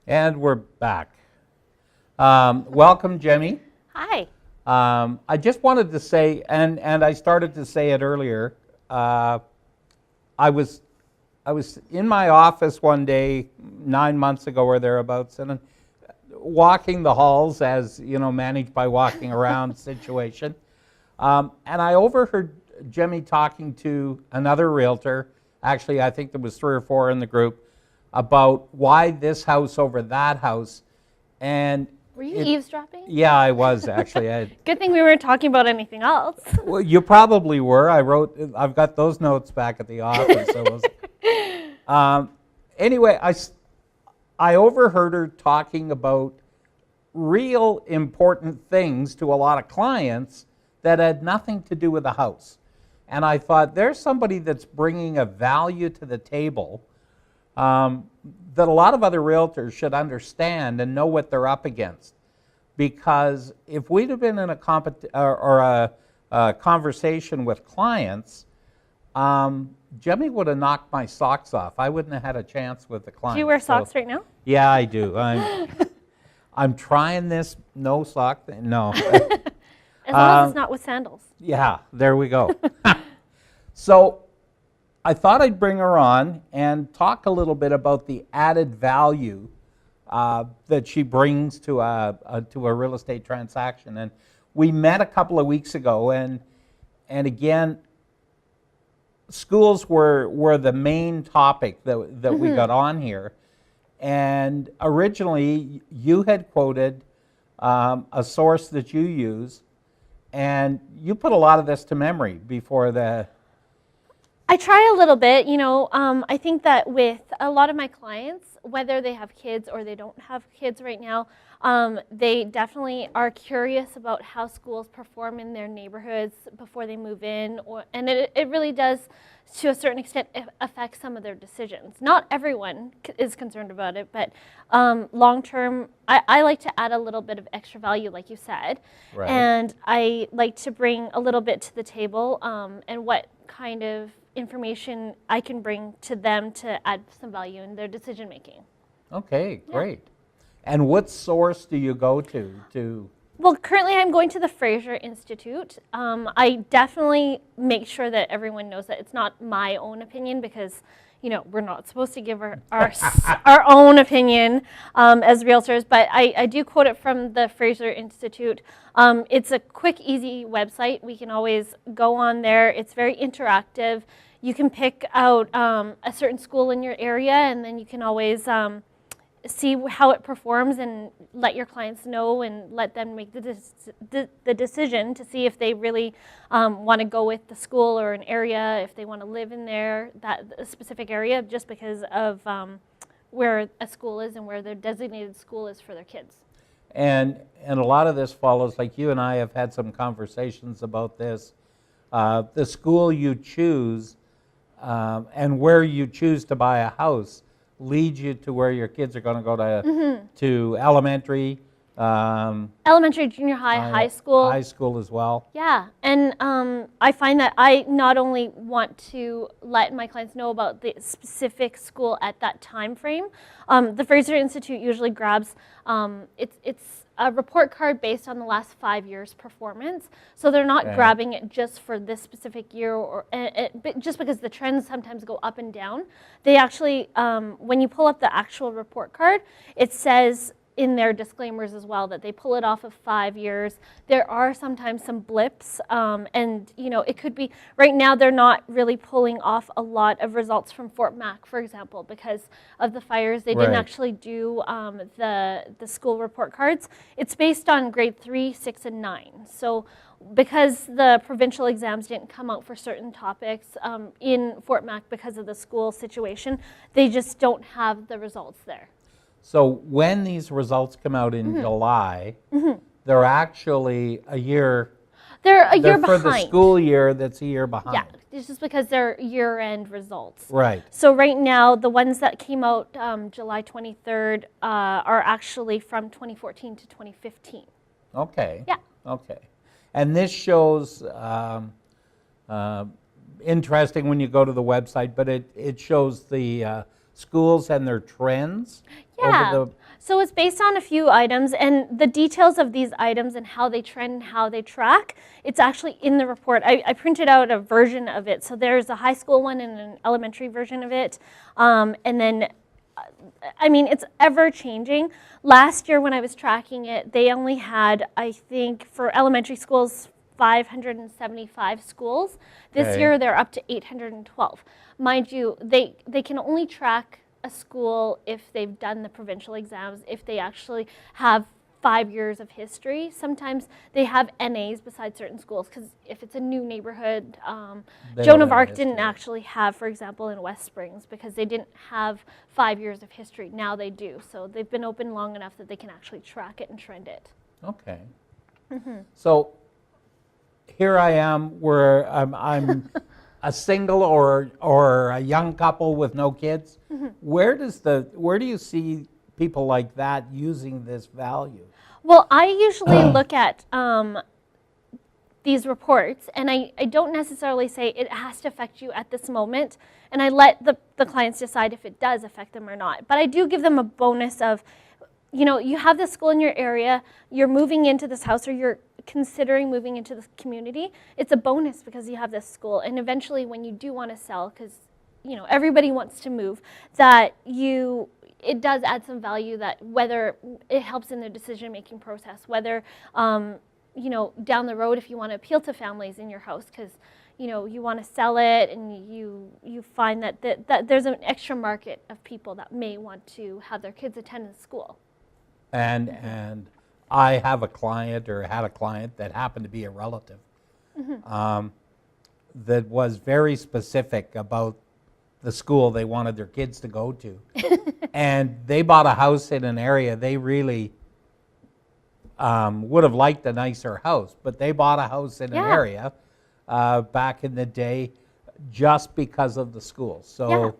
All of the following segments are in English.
And we're back. Welcome, Jemmie. Hi. I just wanted to say, and I started to say it earlier, I was in my office one day 9 months ago or thereabouts, and walking the halls as, you know, managed by walking around situation. And I overheard Jemmie talking to another realtor, actually I think there was 3 or 4 in the group, about why this house over that house. And were you eavesdropping? Yeah, I was actually. Good thing we weren't talking about anything else. Well, you probably were. I've got those notes back at the office. Anyway, I overheard her talking about real important things to a lot of clients that had nothing to do with the house. And I thought, there's somebody that's bringing a value to the table that a lot of other realtors should understand and know what they're up against. Because if we'd have been in a conversation with clients, Jemmie would have knocked my socks off. I wouldn't have had a chance with the client. Do you wear socks right now? Yeah, I do. I'm trying this no sock thing. No. As long as it's not with sandals. Yeah, there we go. So I thought I'd bring her on and talk a little bit about the added value that she brings to a real estate transaction. And we met a couple of weeks ago, and again, schools were the main topic that we got on here. And originally, you had quoted a source that you use, and you put a lot of this to memory before the... I try a little bit, you know. I think that with a lot of my clients, whether they have kids or they don't have kids right now, they definitely are curious about how schools perform in their neighborhoods before they move in, and it really does, to a certain extent, affect some of their decisions. Not everyone is concerned about it, but long term, I like to add a little bit of extra value, like you said, Right. And I like to bring a little bit to the table, and what kind of information I can bring to them to add some value in their decision making. Okay, great. Yeah. And what source do you go to? Well, currently I'm going to the Fraser Institute. I definitely make sure that everyone knows that it's not my own opinion, because, you know, we're not supposed to give our own opinion as realtors, but I do quote it from the Fraser Institute. It's a quick, easy website. We can always go on there. It's very interactive. You can pick out a certain school in your area, and then you can always see how it performs and let your clients know and let them make the decision to see if they really want to go with the school or an area, if they want to live in that specific area, just because of where a school is and where their designated school is for their kids. And a lot of this follows, like you and I have had some conversations about this, the school you choose and where you choose to buy a house leads you to where your kids are going to go to elementary. Elementary, junior high, high school. High school as well. Yeah, and I find that I not only want to let my clients know about the specific school at that time frame. The Fraser Institute usually grabs, it's a report card based on the last 5 years' performance. So they're not grabbing it just for this specific year, or just because the trends sometimes go up and down. They actually, when you pull up the actual report card, it says in their disclaimers as well that they pull it off of 5 years. There are sometimes some blips, and you know, it could be, right now they're not really pulling off a lot of results from Fort Mac, for example, because of the fires. They didn't actually do the school report cards. It's based on grade 3, 6, and 9. So because the provincial exams didn't come out for certain topics in Fort Mac because of the school situation, they just don't have the results there. So when these results come out in July, they're actually a year. They're a year for behind. The school year that's a year behind. Yeah, it's just because they're year-end results. Right. So right now, the ones that came out July 23rd are actually from 2014 to 2015. Okay. Yeah. Okay. And this shows, interesting when you go to the website, but it shows the schools and their trends. Yeah. So it's based on a few items, and the details of these items and how they trend and how they track, it's actually in the report. I printed out a version of it. So there's a high school one and an elementary version of it. And then, I mean, it's ever changing. Last year when I was tracking it, they only had, I think, for elementary schools, 575 schools. This Okay. year they're up to 812. Mind you, they can only track a school if they've done the provincial exams, if they actually have 5 years of history. Sometimes they have NAs beside certain schools because if it's a new neighborhood, They Joan don't of have Arc history. didn't actually have, for example, in West Springs because they didn't have 5 years of history. Now they do. So they've been open long enough that they can actually track it and trend it. Okay. So here I am, where I'm a single or a young couple with no kids. Where do you see people like that using this value? Well, I usually look at these reports, and I don't necessarily say it has to affect you at this moment, and I let the clients decide if it does affect them or not. But I do give them a bonus of, you know, you have this school in your area, you're moving into this house, or you're considering moving into this community. It's a bonus because you have this school, and eventually when you do want to sell, because you know everybody wants to move, that it does add some value, that whether it helps in the decision-making process, whether you know, down the road if you want to appeal to families in your house because you know you want to sell it and you find that there's an extra market of people that may want to have their kids attend the school. And I have a client, or had a client, that happened to be a relative, that was very specific about the school they wanted their kids to go to. And they bought a house in an area they really would have liked a nicer house, but they bought a house in an area back in the day just because of the school. So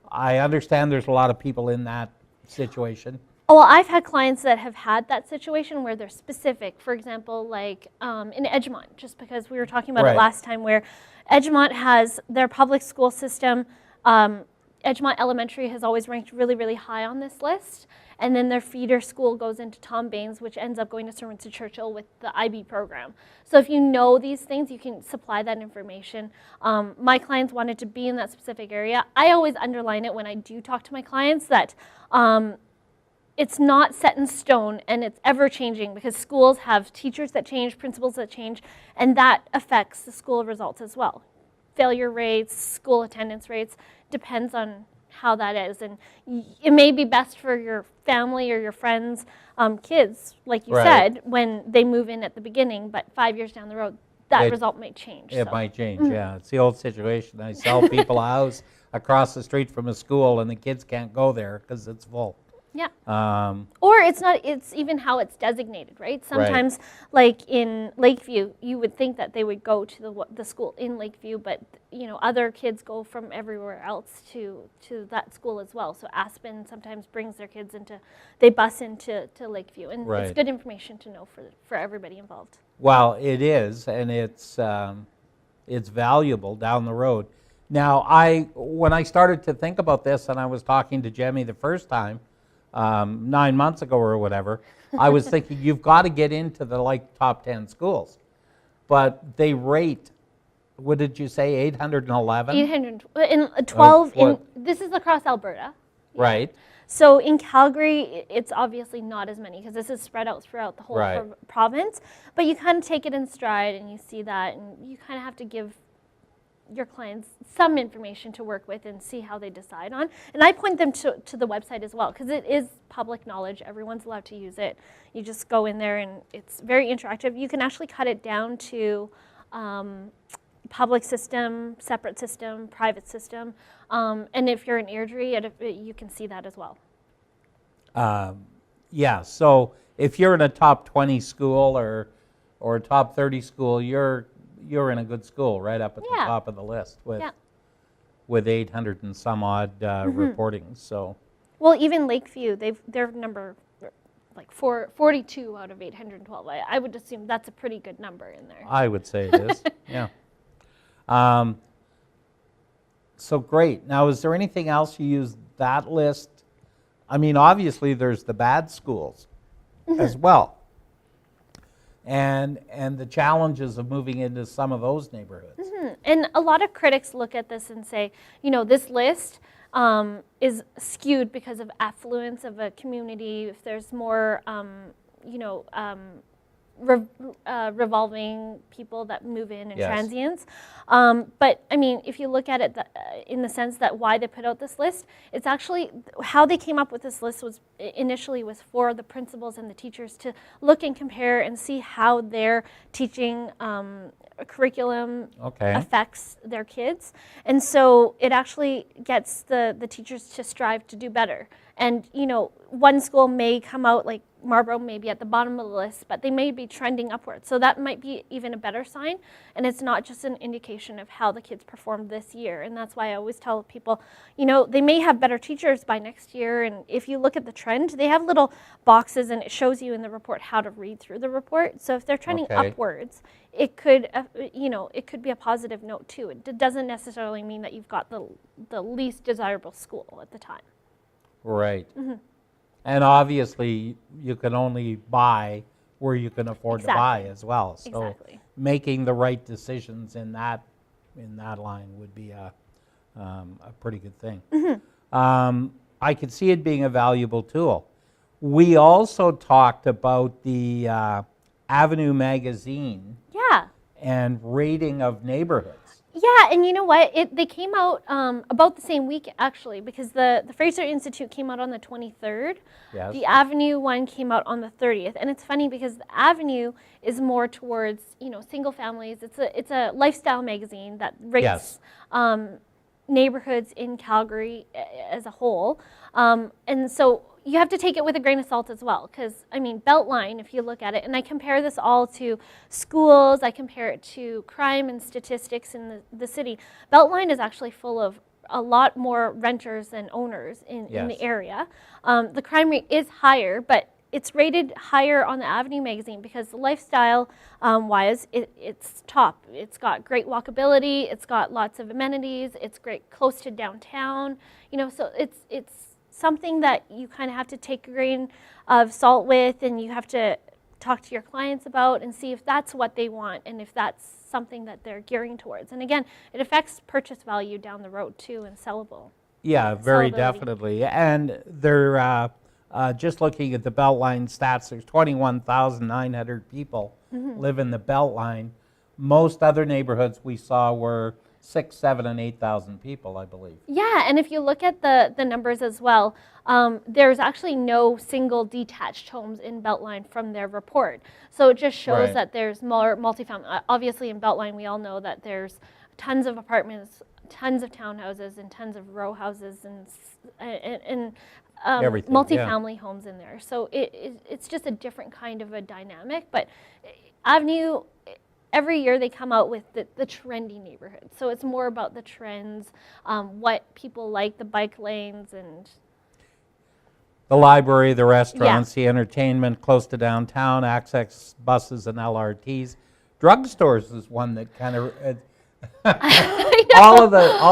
I understand there's a lot of people in that situation. Well, I've had clients that have had that situation where they're specific. For example, like in Edgemont, just because we were talking about it last time, where Edgemont has their public school system. Edgemont Elementary has always ranked really, really high on this list. And then their feeder school goes into Tom Baines, which ends up going to Sir Winston Churchill with the IB program. So if you know these things, you can supply that information. My clients wanted to be in that specific area. I always underline it when I do talk to my clients that it's not set in stone and it's ever changing because schools have teachers that change, principals that change, and that affects the school results as well. Failure rates, school attendance rates, depends on how that is. And it may be best for your family or your friends' kids, like you said, when they move in at the beginning, but 5 years down the road, that result may change. It might change, yeah. It's the old situation. I sell people a house across the street from a school and the kids can't go there because it's full. Yeah. Or it's even how it's designated, right? Sometimes, like in Lakeview, you would think that they would go to the school in Lakeview, but you know, other kids go from everywhere else to that school as well. So Aspen sometimes brings their kids they bus into Lakeview, and it's good information to know for everybody involved. Well, it is, and it's valuable down the road. Now, when I started to think about this, and I was talking to Jemmie the first time, 9 months ago or whatever, I was thinking you've got to get into the top 10 schools. But they rate, what did you say, 811? 812, this is across Alberta. Right. So in Calgary, it's obviously not as many because this is spread out throughout the whole province. But you kind of take it in stride and you see that, and you kind of have to give your clients some information to work with and see how they decide on. And I point them to the website as well because it is public knowledge. Everyone's allowed to use it. You just go in there and it's very interactive. You can actually cut it down to public system, separate system, private system. And if you're in Airdrie, you can see that as well. Yeah, so if you're in a top 20 school or top 30 school, you're in a good school right up at the top of the list with 800 and some odd reportings. So, well, even Lakeview, their number like 42 out of 812. I would assume that's a pretty good number in there. I would say it is. Yeah. So great. Now, is there anything else you use that list I mean, obviously there's the bad schools as well. And the challenges of moving into some of those neighborhoods. And a lot of critics look at this and say, this list is skewed because of affluence of a community. If there's more, revolving people that move in and Yes. transients. But I mean, if you look at it in the sense that why they put out this list, it's actually how they came up with this list was initially was for the principals and the teachers to look and compare and see how their teaching curriculum affects their kids. And so it actually gets the teachers to strive to do better. And one school may come out like Marlborough may be at the bottom of the list, but they may be trending upwards. So that might be even a better sign. And it's not just an indication of how the kids performed this year. And that's why I always tell people, they may have better teachers by next year. And if you look at the trend, they have little boxes and it shows you in the report how to read through the report. So if they're trending upwards, it could, it could be a positive note too. It doesn't necessarily mean that you've got the least desirable school at the time. Right. And obviously, you can only buy where you can afford to buy as well. So making the right decisions in that line would be a pretty good thing. I could see it being a valuable tool. We also talked about the Avenue magazine and rating of neighborhoods. Yeah, and you know what? They came out about the same week, actually, because the Fraser Institute came out on the 23rd. Yes. The Avenue one came out on the 30th. And it's funny because the Avenue is more towards, single families. It's a lifestyle magazine that rates neighborhoods in Calgary as a whole. And so you have to take it with a grain of salt as well, because, Beltline, if you look at it, and I compare this all to schools, I compare it to crime and statistics in the city. Beltline is actually full of a lot more renters than owners in the area. The crime rate is higher, but it's rated higher on the Avenue magazine because the lifestyle-wise, it's top. It's got great walkability, it's got lots of amenities, it's great close to downtown, so it's something that you kind of have to take a grain of salt with, and you have to talk to your clients about and see if that's what they want and if that's something that they're gearing towards. And again, it affects purchase value down the road too and sellable. Yeah, very definitely. And they're just looking at the Beltline stats, there's 21,900 people live in the Beltline. Most other neighborhoods we saw were 6,000, 7,000, and 8,000 people, I believe. Yeah, and if you look at the numbers as well, there's actually no single detached homes in Beltline from their report. So it just shows that there's more multifamily. Obviously in Beltline, we all know that there's tons of apartments, tons of townhouses, and tons of row houses and multifamily homes in there. So it's just a different kind of a dynamic. But Avenue, every year they come out with the trendy neighborhoods. So it's more about the trends, what people like, the bike lanes and... The library, the restaurants, the entertainment close to downtown, access buses and LRTs. Drugstores is one that kind of... all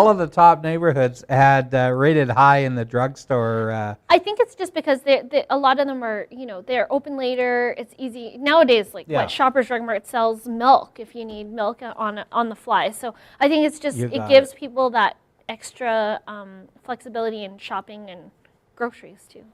of the top neighborhoods had rated high in the drugstore. I think it's just because a lot of them are, they're open later. It's easy nowadays. What Shoppers Drug Mart sells milk if you need milk on the fly. So I think it's just it gives people that extra flexibility in shopping and groceries too.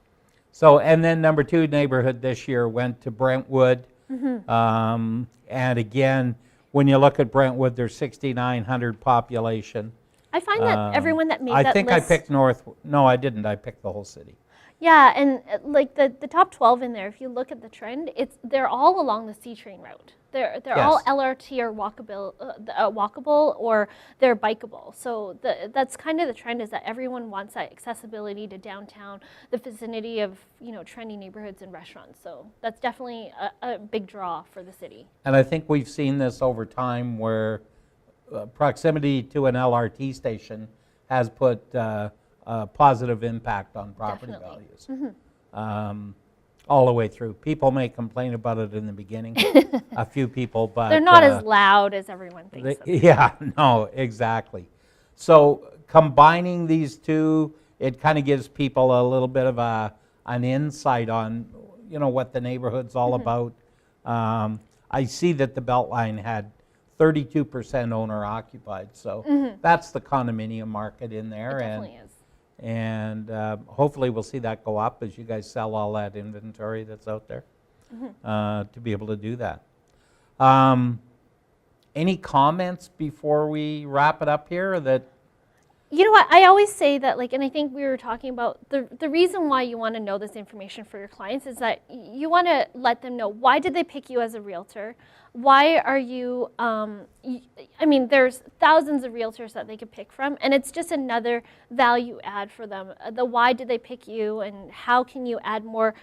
So and then number 2 neighborhood this year went to Brentwood, and again. When you look at Brentwood, there's 6,900 population. I find that everyone that made that list... I think I picked North... No, I didn't. I picked the whole city. Yeah, and like the top 12 in there, if you look at the trend, they're all along the C train route. They're all LRT or walkable or they're bikeable. So that's kind of the trend, is that everyone wants that accessibility to downtown, the vicinity of trendy neighborhoods and restaurants. So that's definitely a big draw for the city. And I think we've seen this over time where proximity to an LRT station has put a positive impact on property values. All the way through. People may complain about it in the beginning, a few people, but... They're not as loud as everyone thinks. Yeah, no, exactly. So combining these two, it kind of gives people a little bit of an insight on, what the neighborhood's all about. I see that the Beltline had 32% owner occupied, so that's the condominium market in there. It definitely is. And hopefully we'll see that go up as you guys sell all that inventory that's out there to be able to do that. Any comments before we wrap it up here that? You know what, I always say that, and I think we were talking about the reason why you want to know this information for your clients is that you want to let them know, why did they pick you as a realtor? Why are you, I mean, there's thousands of realtors that they could pick from, and it's just another value add for them. The why did they pick you, and how can you add more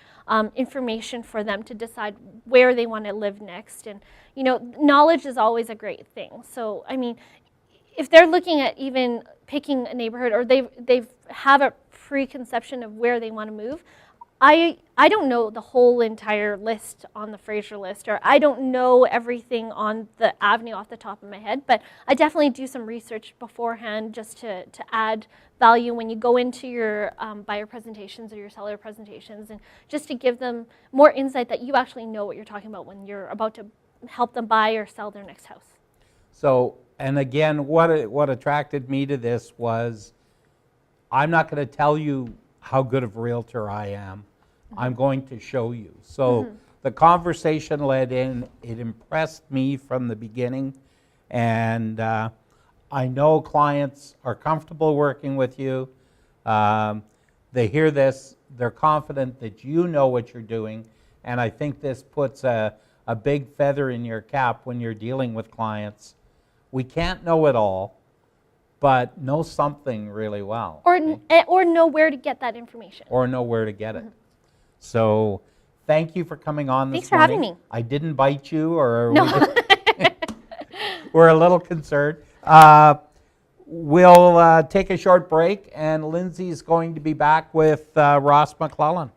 information for them to decide where they want to live next? And, knowledge is always a great thing. So, I mean, if they're looking at even picking a neighborhood, or they have a preconception of where they want to move, I don't know the whole entire list on the Fraser list, or I don't know everything on the avenue off the top of my head, but I definitely do some research beforehand just to add value when you go into your buyer presentations or your seller presentations, and just to give them more insight that you actually know what you're talking about when you're about to help them buy or sell their next house. So, and again, what attracted me to this was, I'm not going to tell you how good of a realtor I am. I'm going to show you. So the conversation led in, it impressed me from the beginning, and I know clients are comfortable working with you. They hear this, they're confident that you know what you're doing, and I think this puts a big feather in your cap when you're dealing with clients. We can't know it all, but know something really well. Or know where to get that information. Or know where to get it. So thank you for coming on this morning. Thanks for having me. I didn't bite you, or no. we're a little concerned. We'll take a short break, and Lindsay's going to be back with Ross McClellan.